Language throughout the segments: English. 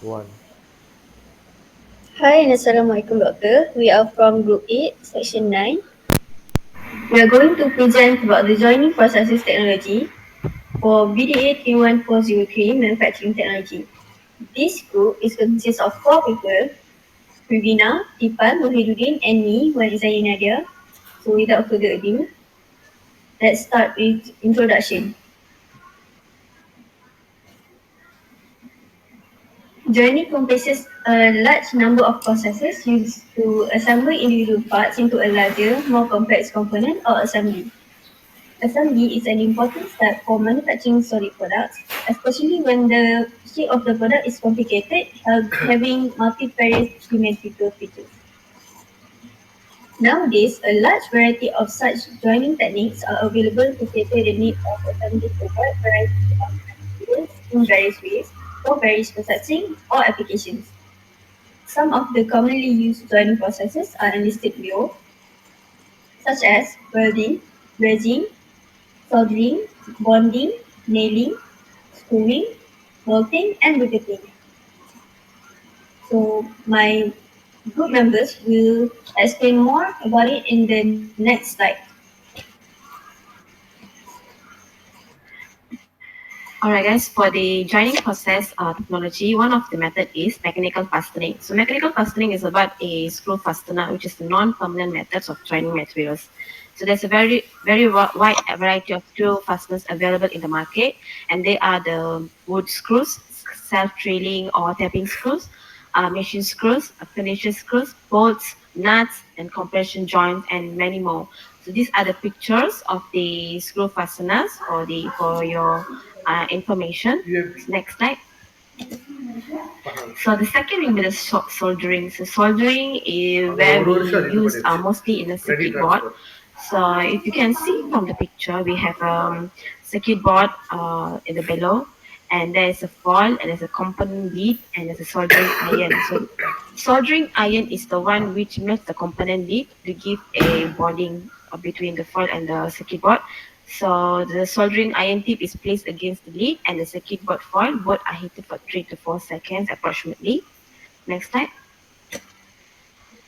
One. Hi and Assalamualaikum Doctor. We are from Group 8, Section 9. We are going to present about the joining processes technology for BDA 31403 Manufacturing Technology. This group is consists of 4 people, PREVEENA, Thipan, WAHIDUDDIN and me, EZANIE, NADIA. So without further ado, let's start with introduction. Joining comprises a large number of processes used to assemble individual parts into a larger, more complex component or assembly. Assembly is an important step for manufacturing solid products, especially when the shape of the product is complicated, having multifarious geometrical features. Nowadays, a large variety of such joining techniques are available to cater the need of assembling a wide variety of materials in various ways for various processing or applications. Some of the commonly used joining processes are enlisted below, such as welding, brazing, soldering, bonding, nailing, screwing, bolting, and riveting. So my group members will explain more about it in the next slide. Alright guys, for the joining process technology, one of the method is mechanical fastening. So mechanical fastening is about a screw fastener, which is the non-permanent methods of joining materials. So there's a very wide variety of screw fasteners available in the market, and they are the wood screws, self-drilling or tapping screws, machine screws, finisher screws, bolts, nuts, and compression joints, and many more. So these are the pictures of the screw fasteners for your information. Next slide. So the second will be the soldering. So soldering is where we use mostly in a circuit board. So if you can see from the picture, we have circuit board in the below, and there is a foil, and there's a component lead, and there's a soldering iron. So soldering iron is the one which makes the component lead to give a bonding between the foil and the circuit board. So the soldering iron tip is placed against the lead and the circuit board foil. Both are heated for 3 to 4 seconds approximately. Next slide.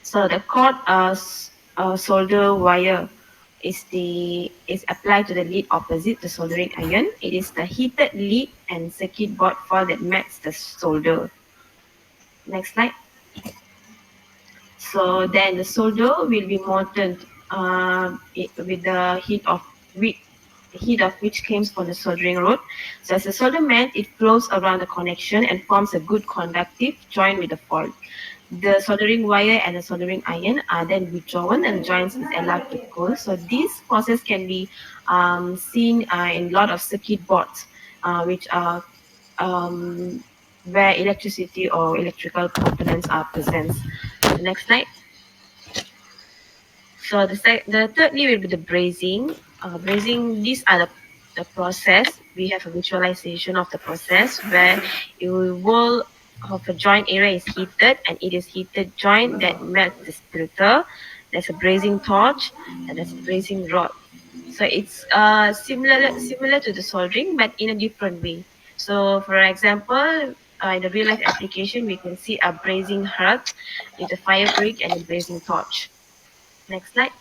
So the cord solder wire is applied to the lead opposite the soldering iron. It is the heated lead and circuit board foil that makes the solder. Next slide. So then the solder will be molten with the heat of which comes from the soldering rod. So as the solder melts, it flows around the connection and forms a good conductive joint with the foil. The soldering wire and the soldering iron are then withdrawn and the joint is allowed to cool. So this process can be seen in a lot of circuit boards, which are um, where electricity or electrical components are present. The next slide. So the thirdly will be the brazing. Brazing, these are the process. We have a visualization of the process where you will of a joint area is heated and it is heated joint that melts the splitter. There's a brazing torch and there's a brazing rod. So it's similar to the soldering but in a different way. So for example, in the real life application, we can see a brazing hearth with a fire brick and a brazing torch. Next slide.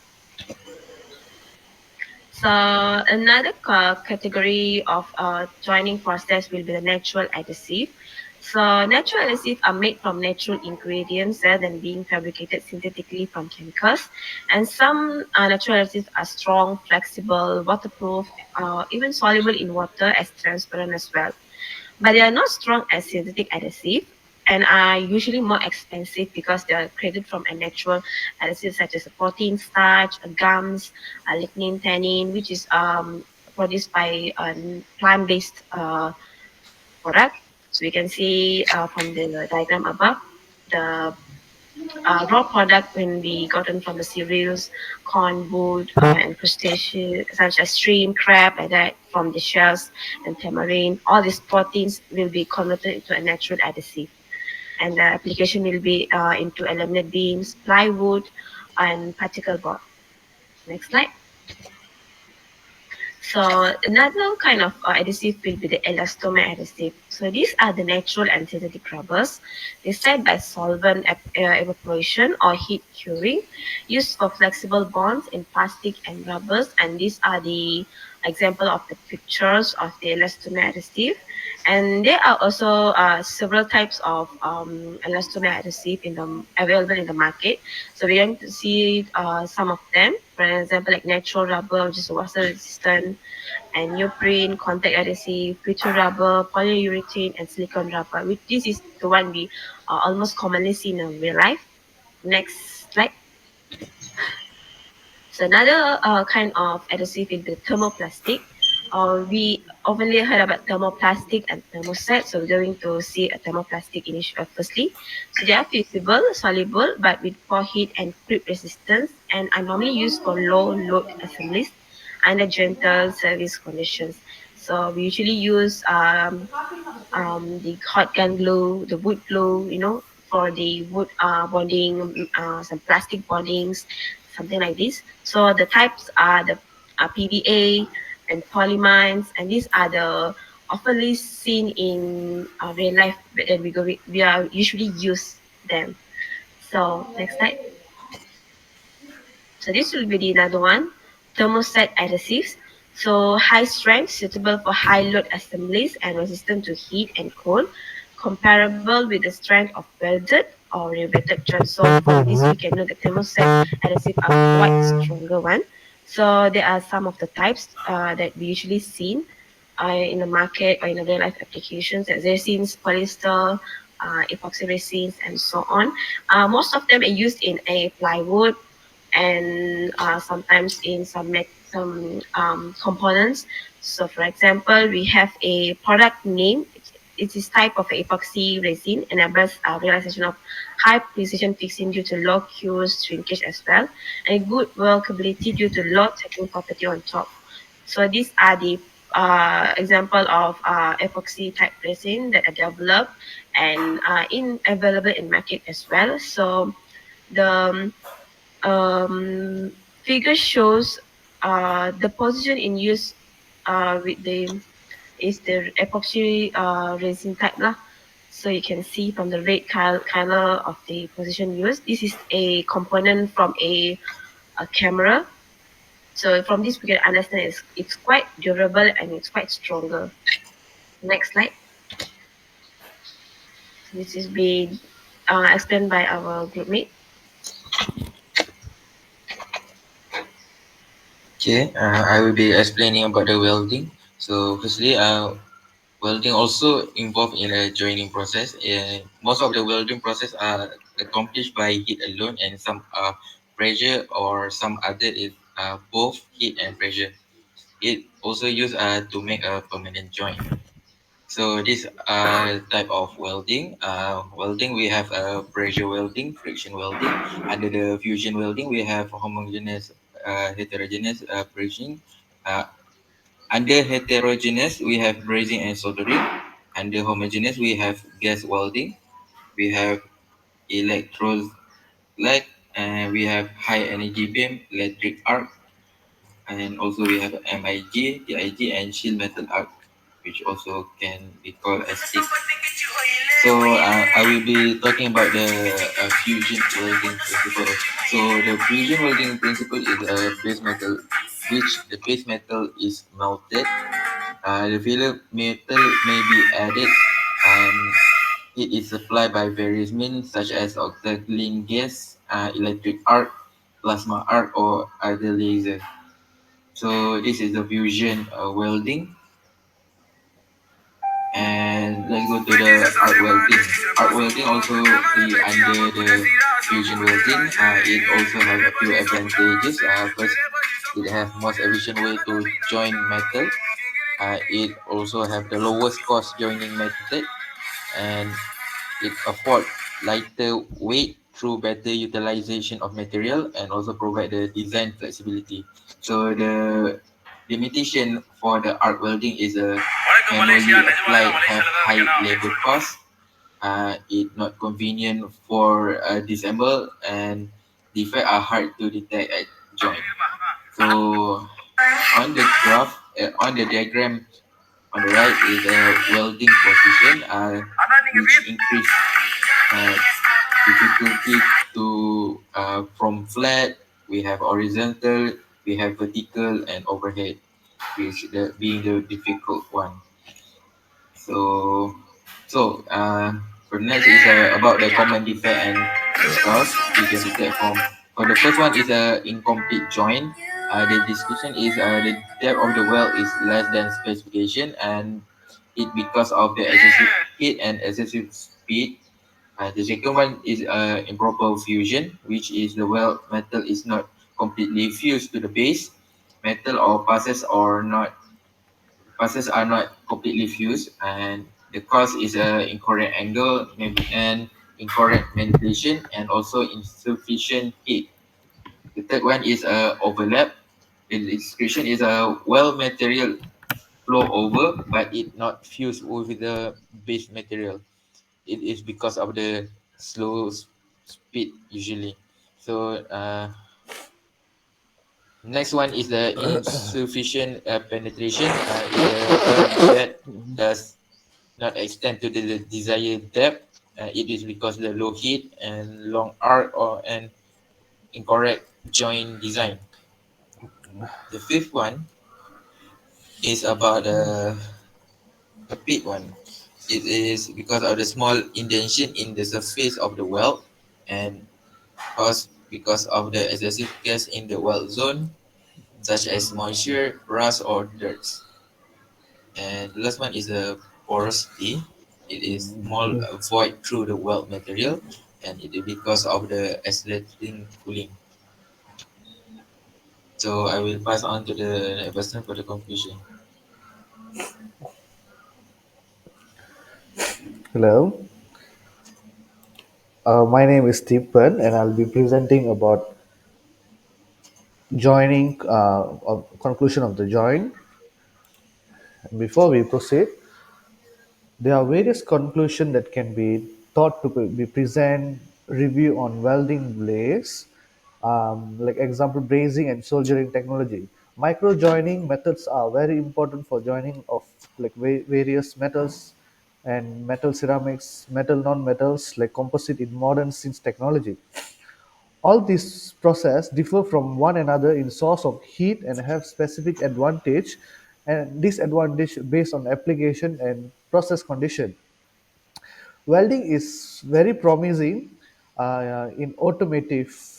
So another category of joining process will be the natural adhesive. So natural adhesive are made from natural ingredients rather than being fabricated synthetically from chemicals. And some natural adhesives are strong, flexible, waterproof, even soluble in water as transparent as well. But they are not strong as synthetic adhesive and are usually more expensive because they are created from a natural adhesive such as a protein starch, gums, lignin, tannin, which is produced by a plant-based product. So you can see from the diagram above, the raw product when we gotten from the cereals, corn, wood, and crustaceans such as shrimp, crab, like that, from the shells and tamarind. All these proteins will be converted into a natural adhesive, and the application will be into laminate beams, plywood, and particle board. Next slide. So another kind of adhesive will be the elastomer adhesive. So these are the natural and synthetic rubbers. They set by solvent evaporation or heat curing, used for flexible bonds in plastic and rubbers. And these are the example of the pictures of the elastomer adhesive. And there are also several types of elastomer adhesive available in the market. So we're going to see some of them. For example, like natural rubber, which is water resistant, and neoprene, contact adhesive, petrol rubber, polyurethane, and silicone rubber. Which this is the one we almost commonly see in real life. Next slide. So another kind of adhesive is the thermoplastic. We oftenly heard about thermoplastic and thermoset. So we're going to see a thermoplastic firstly. So they are fusible, soluble, but with poor heat and creep resistance, and are normally used for low load assemblies under gentle service conditions. So we usually use the hot gun glue, the wood glue, for the wood bonding, some plastic bondings, something like this. So the types are the PVA and polymines, and these are the oftenly seen in real life that we are usually use them. So next slide. So this will be the another one, thermoset adhesives. So high strength, suitable for high load assemblies and resistant to heat and cold, comparable with the strength of welded or riveted joints. So from this we can know that thermoset adhesive are quite stronger one. So there are some of the types that we usually seen in the market or in the real life applications, as resins, polyester, epoxy resins, and so on. Most of them are used in a plywood and sometimes in some components. So, for example, we have a product name. It is type of epoxy resin enables realization of high precision fixing due to low cures shrinkage as well, and good workability due to low taking property on top. So these are the example of epoxy type resin that are developed and in available in market as well. So the figure shows the position in use with the is the epoxy resin type lah. So you can see from the red color of the position used. This is a component from a camera. So from this we can understand it's quite durable and it's quite stronger. Next slide. This is being explained by our group mate. Okay, I will be explaining about the welding. So firstly, welding also involved in a joining process. Most of the welding process are accomplished by heat alone, and some are pressure, or some other is both heat and pressure. It also used to make a permanent joint. So this type of welding, welding we have pressure welding, friction welding. Under the fusion welding, we have homogeneous, heterogeneous brazing. Uh, Under heterogeneous, we have brazing and soldering. Under homogeneous, we have gas welding. We have electrolyte, and we have high energy beam, electric arc, and also we have MIG, TIG, and shield metal arc, which also can be called as stick. So I will be talking about the fusion welding principle. So the fusion welding principle is a base metal, which the base metal is melted. The filler metal may be added, and it is supplied by various means such as octaclean gas, electric arc, plasma arc, or other laser. So this is the fusion welding. And let's go to the arc welding. Arc welding also be under the fusion welding. It also have a few advantages. First, it have most efficient way to join metal. It also have the lowest cost joining method, and it afford lighter weight through better utilization of material, and also provide the design flexibility. So the limitation for the arc welding is a manually applied, have high labor cost. It not convenient for disassemble, and defect are hard to detect at joint. So on the graph, On the diagram on the right is a welding position, which increase uh, difficulty to from flat. We have horizontal, we have vertical and overhead, which being the difficult one. So, for next is about the common defect and the cause we can detect from. For the first one is a incomplete joint. The description is the depth of the well is less than specification, and it because of the excessive heat and excessive speed. The second one is improper fusion, which is the well metal is not completely fused to the base metal, or passes are not completely fused, and the cause is a incorrect angle and incorrect ventilation and also insufficient heat. The third one is overlap. The description is a well material flow over, but it not fused with the base material. It is because of the slow speed usually. So next one is the insufficient penetration. Is a well that does not extend to the desired depth. It is because the low heat and long arc or an incorrect joint design. The fifth one is about a big one. It is because of the small indentation in the surface of the weld and caused because of the excessive gas in the weld zone, such as moisture, rust, or dirt. And the last one is the porosity. It is small void through the weld material, and it is because of the accelerating cooling. So I will pass on to the next person for the conclusion. Hello, my name is Thipan, and I'll be presenting about joining, conclusion of the join. Before we proceed, there are various conclusions that can be thought to be present review on welding lathes, like example brazing and soldering technology. Micro joining methods are very important for joining of like various metals and metal ceramics, metal non-metals like composite in modern since technology. All these processes differ from one another in source of heat and have specific advantage and disadvantage based on application and process condition. Welding is very promising in automotive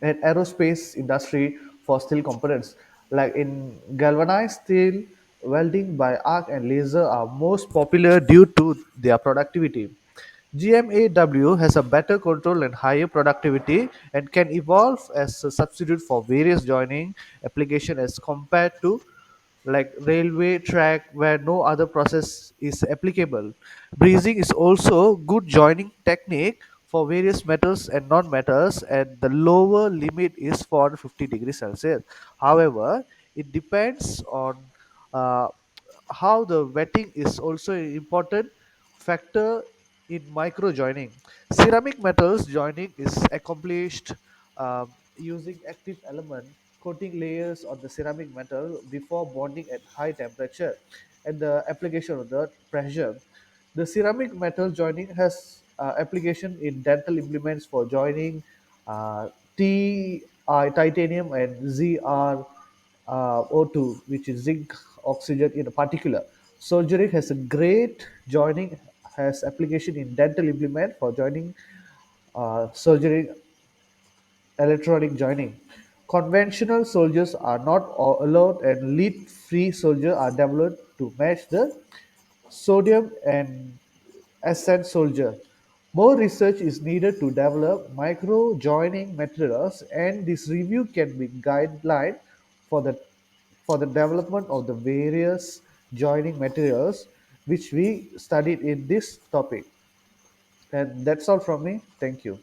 and aerospace industry for steel components. Like in galvanized steel, welding by arc and laser are most popular due to their productivity. GMAW has a better control and higher productivity and can evolve as a substitute for various joining application as compared to like railway track where no other process is applicable. Breezing is also good joining technique for various metals and non-metals, and the lower limit is 450 degrees Celsius. However, it depends on uh, how the wetting is also an important factor in micro joining. Ceramic metals joining is accomplished using active element coating layers on the ceramic metal before bonding at high temperature and the application of the pressure. The ceramic metal joining has application in dental implements for joining uh, titanium and O2, which is zinc oxygen in particular. Soldering has a great joining has application in dental implement for joining surgery electronic joining. Conventional soldiers are not allowed and lead-free soldiers are developed to match the sodium and ascent soldier. More research is needed to develop micro-joining materials, and this review can be guideline for the development of the various joining materials which we studied in this topic. And that's all from me. Thank you.